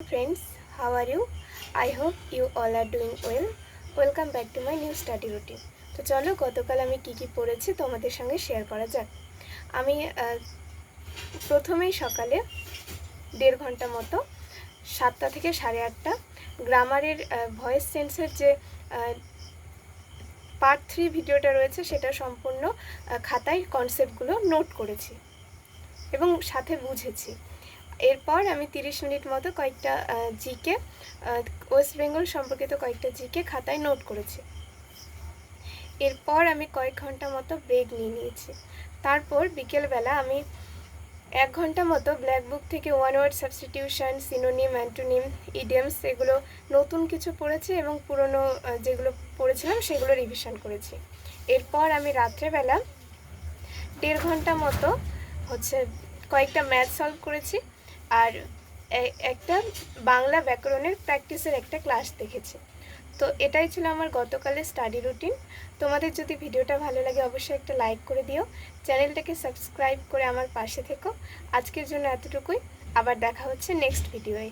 Friends, how are you? I hope you all are doing well. Welcome back to my new study routine. তো চলো গতকাল আমি কি পড়েছি তোমাদের সঙ্গে শেয়ার করা যাক। আমি প্রথমেই সকালে 1.5 ঘন্টা মতো 7টা থেকে 8:30 গ্রামারের ভয়েস চেঞ্জের যে পার্ট 3 ভিডিওটা রয়েছে সেটা সম্পূর্ণ খাতায় কনসেপ্টগুলো নোট করেছি এবং সাথে বুঝেছি। এরপর আমি 30 মিনিট মতো কয়েকটা জিকে ওয়েস্ট বেঙ্গল সম্পর্কিত কয়েকটা জিকে খাতায় নোট করেছি। এরপর আমি কয়েক ঘন্টা মতো ব্রেক নিয়েছি। তারপর বিকেলবেলা আমি 1 ঘন্টা মতো ব্ল্যাক বুক থেকে one word substitution, synonym, antonym, idioms এগুলো নতুন কিছু পড়েছি এবং পুরনো যেগুলো পড়েছিলাম সেগুলো রিভিশন করেছি। এরপর আমি রাত্রেবেলা 1.5 ঘন্টা মতো কয়েকটা ম্যাথ সলভ করেছি আর একটা বাংলা ব্যাকরণের প্র্যাকটিসের একটা ক্লাস দেখেছি। তো এটাই ছিল আমার গতকালের স্টাডি রুটিন। তোমাদের যদি ভিডিওটা ভালো লাগে অবশ্যই একটা লাইক করে দিও, চ্যানেলটাকে সাবস্ক্রাইব করে আমার পাশে থেকো। আজকের জন্য এতটুকুই, আবার দেখা হচ্ছে নেক্সট ভিডিওয়ে।